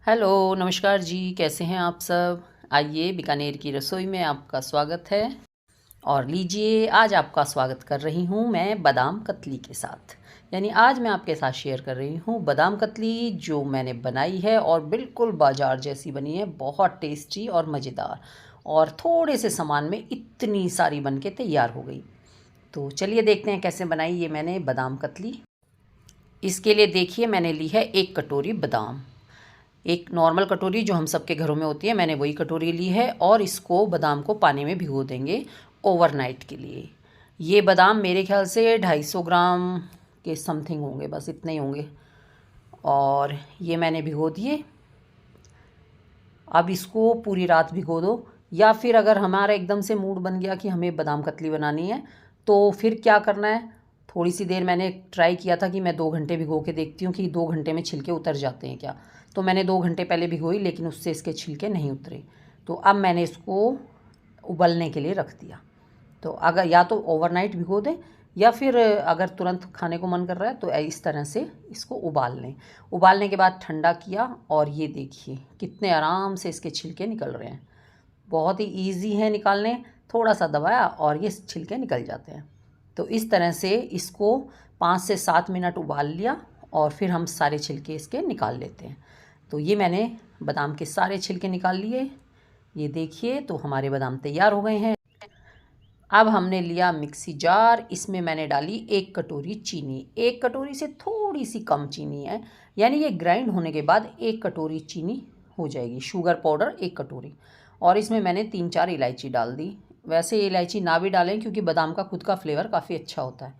Hello, नमस्कार जी। कैसे हैं आप सब? आइए, बीकानेर की रसोई में आपका स्वागत है। और लीजिए, आज आपका स्वागत कर रही हूँ मैं बादाम कतली के साथ। यानी आज मैं आपके साथ शेयर कर रही हूँ बादाम कतली, जो मैंने बनाई है और बिल्कुल बाजार जैसी बनी है। बहुत टेस्टी और मज़ेदार, और थोड़े से सामान में इतनी सारी बन के तैयार हो गई। तो चलिए देखते हैं कैसे बनाई ये मैंने बादाम कतली। इसके लिए देखिए, मैंने ली है 1 कटोरी बादाम। एक नॉर्मल कटोरी जो हम सबके घरों में होती है, मैंने वही कटोरी ली है। और इसको बादाम को पानी में भिगो देंगे ओवरनाइट के लिए। ये बादाम मेरे ख्याल से 250 ग्राम के समथिंग होंगे, बस इतने ही होंगे। और ये मैंने भिगो दिए। अब इसको पूरी रात भिगो दो, या फिर अगर हमारा एकदम से मूड बन गया कि हमें बादाम कतली बनानी है, तो फिर क्या करना है, थोड़ी सी देर मैंने ट्राई किया था कि मैं 2 घंटे भिगो के देखती हूँ कि 2 घंटे में छिलके उतर जाते हैं क्या। तो मैंने 2 घंटे पहले भिगोई, लेकिन उससे इसके छिलके नहीं उतरे। तो अब मैंने इसको उबलने के लिए रख दिया। तो अगर या तो ओवरनाइट भिगो दें, या फिर अगर तुरंत खाने को मन कर रहा है तो इस तरह से इसको उबाल लें। उबालने के बाद ठंडा किया, और ये देखिए कितने आराम से इसके छिलके निकल रहे हैं। बहुत ही इजी है निकालने। थोड़ा सा दबाया और ये छिलके निकल जाते हैं। तो इस तरह से इसको 5 से 7 मिनट उबाल लिया, और फिर हम सारे छिलके इसके निकाल लेते हैं। तो ये मैंने बादाम के सारे छिलके निकाल लिए। ये देखिए, तो हमारे बादाम तैयार हो गए हैं। अब हमने लिया मिक्सी जार। इसमें मैंने डाली 1 कटोरी चीनी। 1 कटोरी से थोड़ी सी कम चीनी है, यानी ये ग्राइंड होने के बाद 1 कटोरी चीनी हो जाएगी। शुगर पाउडर 1 कटोरी। और इसमें मैंने 3-4 इलायची डाल दी। वैसे ये इलायची ना भी डालें, क्योंकि बादाम का खुद का फ्लेवर काफ़ी अच्छा होता है,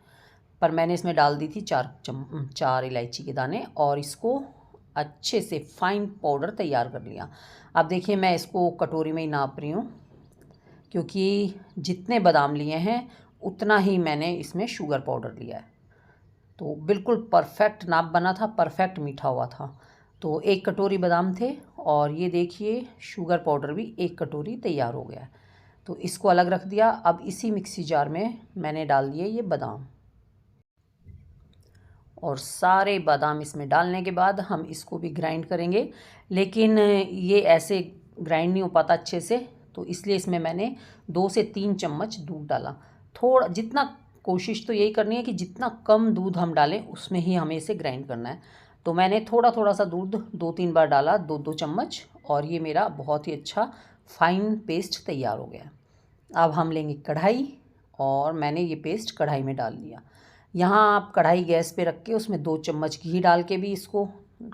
पर मैंने इसमें डाल दी थी 4 इलायची के दाने। और इसको अच्छे से फाइन पाउडर तैयार कर लिया। अब देखिए, मैं इसको कटोरी में ही नाप रही हूँ, क्योंकि जितने बादाम लिए हैं उतना ही मैंने इसमें शुगर पाउडर लिया है। तो बिल्कुल परफेक्ट नाप बना था, परफेक्ट मीठा हुआ था। तो 1 कटोरी बादाम थे, और ये देखिए शुगर पाउडर भी 1 कटोरी तैयार हो गया है। तो इसको अलग रख दिया। अब इसी मिक्सी जार में मैंने डाल दिए ये बादाम, और सारे बादाम इसमें डालने के बाद हम इसको भी ग्राइंड करेंगे। लेकिन ये ऐसे ग्राइंड नहीं हो पाता अच्छे से, तो इसलिए इसमें मैंने 2 से 3 चम्मच दूध डाला। थोड़ा जितना, कोशिश तो यही करनी है कि जितना कम दूध हम डालें उसमें ही हमें इसे ग्राइंड करना है। तो मैंने थोड़ा थोड़ा सा दूध 2-3 बार डाला, 2-2 चम्मच। और ये मेरा बहुत ही अच्छा फाइन पेस्ट तैयार हो गया। अब हम लेंगे कढ़ाई, और मैंने ये पेस्ट कढ़ाई में डाल लिया। यहाँ आप कढ़ाई गैस पे रख के उसमें 2 चम्मच घी डाल के भी इसको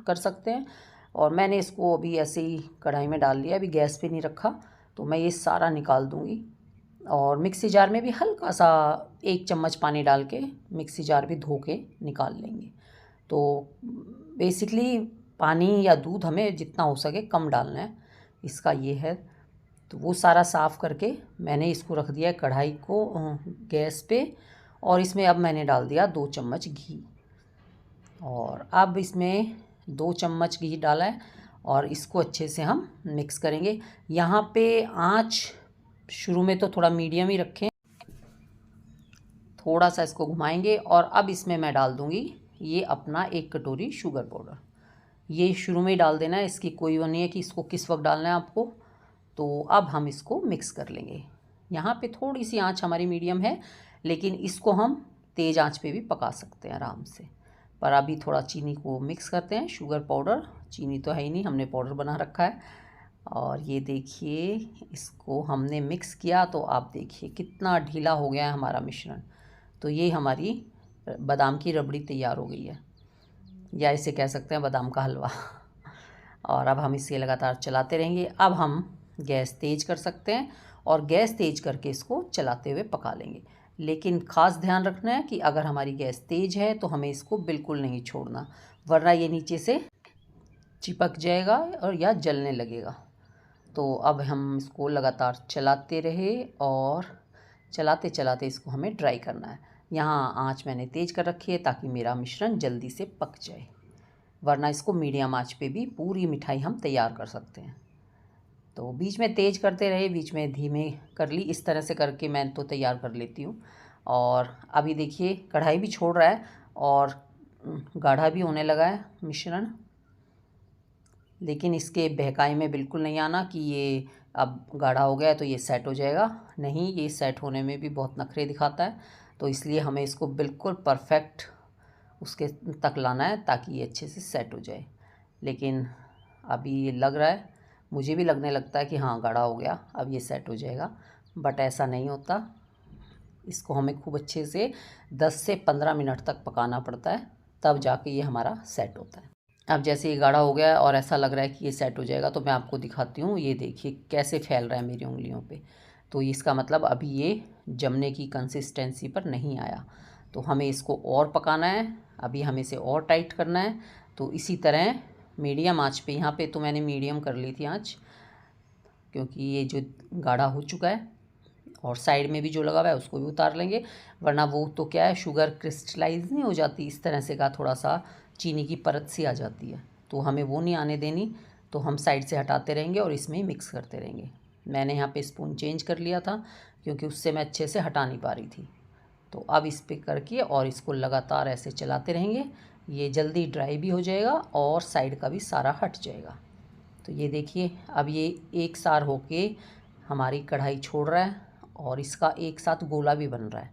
कर सकते हैं। और मैंने इसको अभी ऐसे ही कढ़ाई में डाल लिया, अभी गैस पे नहीं रखा। तो मैं ये सारा निकाल दूँगी। और मिक्सी जार में भी हल्का सा 1 चम्मच पानी डाल के मिक्सी जार भी धो के निकाल लेंगे। तो बेसिकली पानी या दूध हमें जितना हो सके कम डालना है, इसका ये है। तो वो सारा साफ़ करके मैंने इसको रख दिया है कढ़ाई को गैस पे। और इसमें अब मैंने डाल दिया 2 चम्मच घी। और अब इसमें 2 चम्मच घी डाला है, और इसको अच्छे से हम मिक्स करेंगे। यहाँ पे आँच शुरू में तो थोड़ा मीडियम ही रखें। थोड़ा सा इसको घुमाएंगे, और अब इसमें मैं डाल दूँगी ये अपना 1 कटोरी शुगर पाउडर। ये शुरू में ही डाल देना है, इसकी कोई वो नहीं है कि इसको किस वक्त डालना है आपको। तो अब हम इसको मिक्स कर लेंगे। यहाँ पे थोड़ी सी आंच हमारी मीडियम है, लेकिन इसको हम तेज़ आंच पे भी पका सकते हैं आराम से। पर अभी थोड़ा चीनी को मिक्स करते हैं। शुगर पाउडर, चीनी तो है ही नहीं, हमने पाउडर बना रखा है। और ये देखिए, इसको हमने मिक्स किया, तो आप देखिए कितना ढीला हो गया है हमारा मिश्रण। तो ये हमारी बादाम की रबड़ी तैयार हो गई है, या इसे कह सकते हैं बादाम का हलवा। और अब हम इसे लगातार चलाते रहेंगे। अब हम गैस तेज़ कर सकते हैं, और गैस तेज़ करके इसको चलाते हुए पका लेंगे। लेकिन ख़ास ध्यान रखना है कि अगर हमारी गैस तेज़ है तो हमें इसको बिल्कुल नहीं छोड़ना, वरना ये नीचे से चिपक जाएगा और या जलने लगेगा। तो अब हम इसको लगातार चलाते रहे, और चलाते चलाते इसको हमें ड्राई करना है। यहाँ आँच मैंने तेज़ कर रखी है ताकि मेरा मिश्रण जल्दी से पक जाए, वरना इसको मीडियम आंच पे भी पूरी मिठाई हम तैयार कर सकते हैं। तो बीच में तेज़ करते रहे, बीच में धीमे कर ली, इस तरह से करके मैं तो तैयार कर लेती हूँ। और अभी देखिए कढ़ाई भी छोड़ रहा है, और गाढ़ा भी होने लगा है मिश्रण। लेकिन इसके बहकाई में बिल्कुल नहीं आना कि ये अब गाढ़ा हो गया है तो ये सेट हो जाएगा। नहीं, ये सेट होने में भी बहुत नखरे दिखाता है, तो इसलिए हमें इसको बिल्कुल परफेक्ट उसके तक लाना है ताकि ये अच्छे से सेट हो जाए। लेकिन अभी ये लग रहा है, मुझे भी लगने लगता है कि हाँ गाढ़ा हो गया, अब ये सेट हो जाएगा, बट ऐसा नहीं होता। इसको हमें खूब अच्छे से 10 से 15 मिनट तक पकाना पड़ता है, तब जाके ये हमारा सेट होता है। अब जैसे ये गाढ़ा हो गया है और ऐसा लग रहा है कि ये सेट हो जाएगा, तो मैं आपको दिखाती हूँ। ये देखिए कैसे फैल रहा है मेरी उंगलियों पे, तो इसका मतलब अभी ये जमने की कंसिस्टेंसी पर नहीं आया, तो हमें इसको और पकाना है। अभी हमें इसे और टाइट करना है। तो इसी तरह मीडियम आंच पे, यहाँ पे तो मैंने मीडियम कर ली थी आंच, क्योंकि ये जो गाढ़ा हो चुका है और साइड में भी जो लगा हुआ है उसको भी उतार लेंगे, वरना वो तो क्या है, शुगर क्रिस्टलाइज नहीं हो जाती इस तरह से का, थोड़ा सा चीनी की परत सी आ जाती है, तो हमें वो नहीं आने देनी। तो हम साइड से हटाते रहेंगे और इसमें मिक्स करते रहेंगे। मैंने यहाँ पे स्पून चेंज कर लिया था क्योंकि उससे मैं अच्छे से हटा नहीं पा रही थी। तो अब इस पे करके और इसको लगातार ऐसे चलाते रहेंगे, ये जल्दी ड्राई भी हो जाएगा और साइड का भी सारा हट जाएगा। तो ये देखिए अब ये एक सार होके हमारी कढ़ाई छोड़ रहा है और इसका एक साथ गोला भी बन रहा है।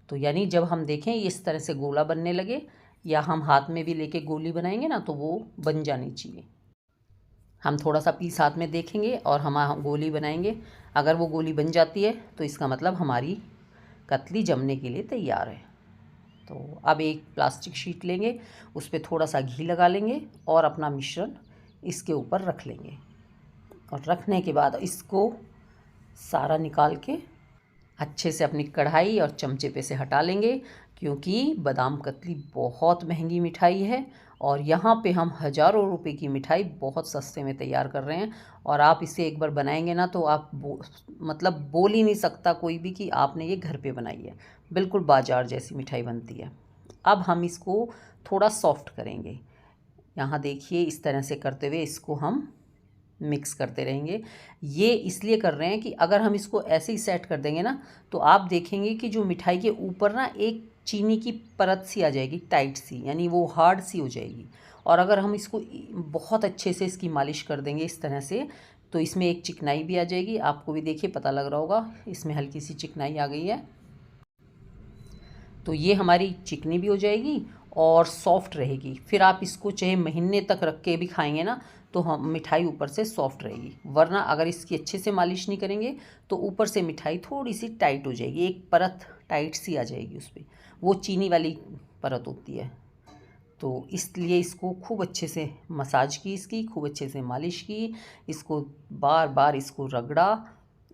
तो यानी जब हम देखें इस तरह से गोला बनने लगे, या हम हाथ में भी लेके गोली बनाएंगे ना, तो वो बन जानी चाहिए। हम थोड़ा सा पीस हाथ में देखेंगे और हम गोली बनाएंगे, अगर वो गोली बन जाती है तो इसका मतलब हमारी कतली जमने के लिए तैयार है। तो अब एक प्लास्टिक शीट लेंगे, उस पर थोड़ा सा घी लगा लेंगे और अपना मिश्रण इसके ऊपर रख लेंगे, और रखने के बाद इसको सारा निकाल के अच्छे से अपनी कढ़ाई और चमचे पे से हटा लेंगे, क्योंकि बादाम कतली बहुत महंगी मिठाई है और यहाँ पे हम हज़ारों रुपए की मिठाई बहुत सस्ते में तैयार कर रहे हैं। और आप इसे एक बार बनाएंगे ना, तो आप मतलब बोल ही नहीं सकता कोई भी कि आपने ये घर पे बनाई है, बिल्कुल बाजार जैसी मिठाई बनती है। अब हम इसको थोड़ा सॉफ्ट करेंगे। यहाँ देखिए इस तरह से करते हुए इसको हम मिक्स करते रहेंगे। ये इसलिए कर रहे हैं कि अगर हम इसको ऐसे ही सेट कर देंगे ना, तो आप देखेंगे कि जो मिठाई के ऊपर ना एक चीनी की परत सी आ जाएगी, टाइट सी, यानी वो हार्ड सी हो जाएगी। और अगर हम इसको बहुत अच्छे से इसकी मालिश कर देंगे इस तरह से, तो इसमें एक चिकनाई भी आ जाएगी। आपको भी देखिए पता लग रहा होगा, इसमें हल्की सी चिकनाई आ गई है। तो ये हमारी चिकनी भी हो जाएगी और सॉफ्ट रहेगी। फिर आप इसको चाहे महीने तक रख के भी खाएंगे ना, तो हम मिठाई ऊपर से सॉफ्ट रहेगी। वरना अगर इसकी अच्छे से मालिश नहीं करेंगे तो ऊपर से मिठाई थोड़ी सी टाइट हो जाएगी, एक परत टाइट सी आ जाएगी उस पर, वो चीनी वाली परत होती है। तो इसलिए इसको खूब अच्छे से मसाज की, इसकी खूब अच्छे से मालिश की, इसको बार बार इसको रगड़ा,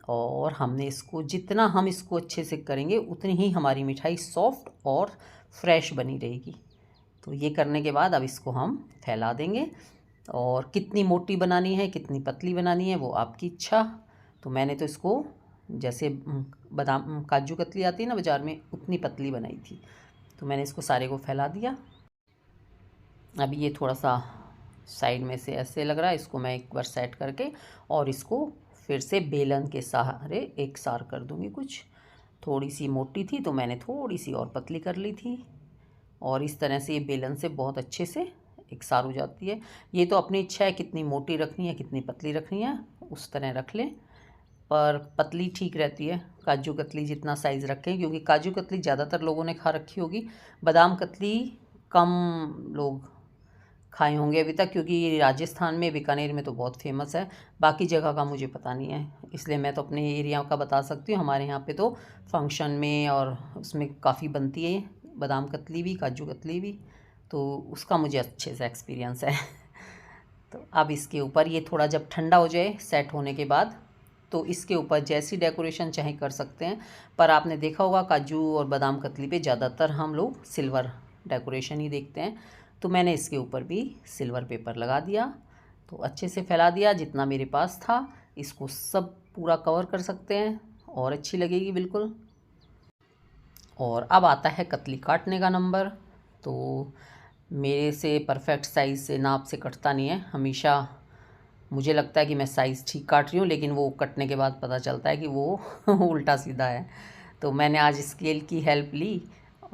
और हमने इसको जितना हम इसको अच्छे से करेंगे उतनी ही हमारी मिठाई सॉफ्ट और फ्रेश बनी रहेगी। तो ये करने के बाद अब इसको हम फैला देंगे, और कितनी मोटी बनानी है कितनी पतली बनानी है वो आपकी इच्छा। तो मैंने तो इसको जैसे बादाम काजू कतली आती है ना बाज़ार में, उतनी पतली बनाई थी। तो मैंने इसको सारे को फैला दिया। अभी ये थोड़ा सा साइड में से ऐसे लग रहा है, इसको मैं एक बार सेट करके और इसको फिर से बेलन के सहारे एक सार कर दूंगी। कुछ थोड़ी सी मोटी थी तो मैंने थोड़ी सी और पतली कर ली थी, और इस तरह से ये बेलन से बहुत अच्छे से एक सार हो जाती है। ये तो अपनी इच्छा है कितनी मोटी रखनी है कितनी पतली रखनी है, उस तरह रख लें, पर पतली ठीक रहती है। काजू कतली जितना साइज़ रखें, क्योंकि काजू कतली ज़्यादातर लोगों ने खा रखी होगी, बादाम कतली कम लोग खाए होंगे अभी तक, क्योंकि राजस्थान में बीकानेर में तो बहुत फेमस है। बाकी जगह का मुझे पता नहीं है, इसलिए मैं तो अपने एरिया का बता सकती हूँ। हमारे यहाँ पे तो फंक्शन में और उसमें काफ़ी बनती है बादाम कतली भी काजू कतली भी, तो उसका मुझे अच्छे से एक्सपीरियंस है। तो अब इसके ऊपर ये थोड़ा जब ठंडा हो जाए सेट होने के बाद, तो इसके ऊपर जैसी डेकोरेशन चाहे कर सकते हैं। पर आपने देखा होगा काजू और बादाम कतली पे ज़्यादातर हम लोग सिल्वर डेकोरेशन ही देखते हैं, तो मैंने इसके ऊपर भी सिल्वर पेपर लगा दिया। तो अच्छे से फैला दिया जितना मेरे पास था, इसको सब पूरा कवर कर सकते हैं और अच्छी लगेगी बिल्कुल। और अब आता है कतली काटने का नंबर। तो मेरे से परफेक्ट साइज़ से नाप से कटता नहीं है हमेशा। मुझे लगता है कि मैं साइज़ ठीक काट रही हूँ, लेकिन वो कटने के बाद पता चलता है कि वो उल्टा सीधा है। तो मैंने आज स्केल की हेल्प ली,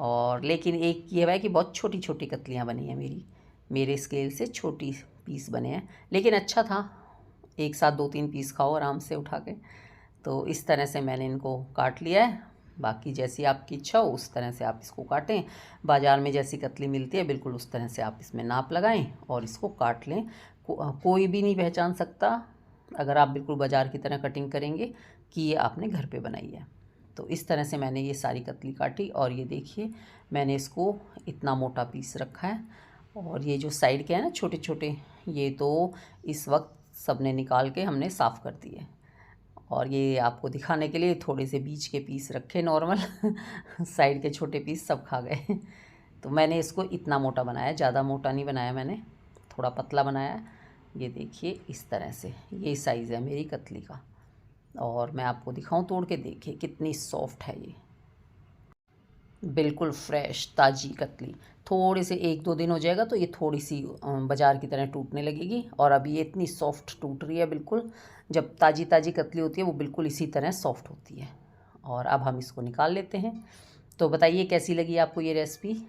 और लेकिन एक ये है कि बहुत छोटी छोटी कतलियाँ बनी हैं मेरी, मेरे स्केल से छोटी पीस बने हैं, लेकिन अच्छा था, एक साथ 2-3 पीस खाओ आराम से उठा के। तो इस तरह से मैंने इनको काट लिया है। बाकी जैसी आपकी इच्छा हो उस तरह से आप इसको काटें। बाज़ार में जैसी कतली मिलती है बिल्कुल उस तरह से आप इसमें नाप लगाएं और इसको काट लें। कोई भी नहीं पहचान सकता अगर आप बिल्कुल बाज़ार की तरह कटिंग करेंगे कि ये आपने घर पे बनाई है। तो इस तरह से मैंने ये सारी कतली काटी और ये देखिए मैंने इसको इतना मोटा पीस रखा है। और ये जो साइड के हैं ना छोटे छोटे, ये तो इस वक्त सब ने निकाल के हमने साफ़ कर दिए। और ये आपको दिखाने के लिए थोड़े से बीच के पीस रखे नॉर्मल साइड के छोटे पीस सब खा गए। तो मैंने इसको इतना मोटा बनाया, ज़्यादा मोटा नहीं बनाया मैंने, थोड़ा पतला बनाया। ये देखिए इस तरह से ये साइज़ है मेरी कतली का। और मैं आपको दिखाऊं तोड़ के, देखिए कितनी सॉफ्ट है ये, बिल्कुल फ्रेश ताज़ी कतली। थोड़े से 1-2 दिन हो जाएगा तो ये थोड़ी सी बाज़ार की तरह टूटने लगेगी। और अभी ये इतनी सॉफ्ट टूट रही है बिल्कुल। जब ताज़ी ताज़ी कतली होती है वो बिल्कुल इसी तरह सॉफ्ट होती है। और अब हम इसको निकाल लेते हैं। तो बताइए कैसी लगी आपको ये रेसिपी।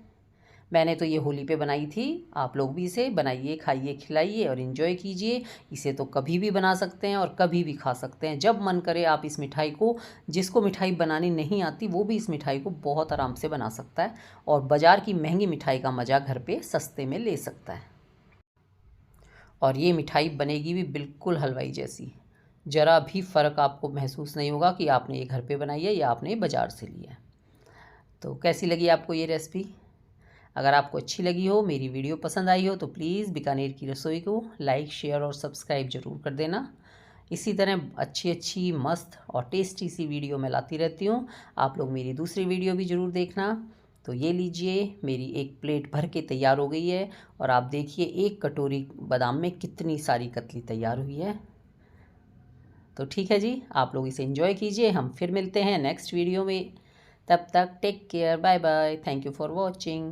मैंने तो ये होली पे बनाई थी, आप लोग भी इसे बनाइए, खाइए, खिलाइए और इन्जॉय कीजिए। इसे तो कभी भी बना सकते हैं और कभी भी खा सकते हैं, जब मन करे आप इस मिठाई को, जिसको मिठाई बनानी नहीं आती वो भी इस मिठाई को बहुत आराम से बना सकता है और बाज़ार की महंगी मिठाई का मज़ा घर पे सस्ते में ले सकता है। और ये मिठाई बनेगी भी बिल्कुल हलवाई जैसी, ज़रा भी फ़र्क आपको महसूस नहीं होगा कि आपने ये घर पे बनाई है या आपने बाज़ार से लिया है। तो कैसी लगी आपको ये रेसिपी। अगर आपको अच्छी लगी हो, मेरी वीडियो पसंद आई हो तो प्लीज़ बीकानेर की रसोई को लाइक, शेयर और सब्सक्राइब ज़रूर कर देना। इसी तरह अच्छी अच्छी मस्त और टेस्टी सी वीडियो मैं लाती रहती हूँ। आप लोग मेरी दूसरी वीडियो भी ज़रूर देखना। तो ये लीजिए मेरी एक प्लेट भर के तैयार हो गई है। और आप देखिए एक कटोरी बादाम में कितनी सारी कतली तैयार हुई है। तो ठीक है जी, आप लोग इसे एंजॉय कीजिए। हम फिर मिलते हैं नेक्स्ट वीडियो में। तब तक take care, bye bye, thank you for watching.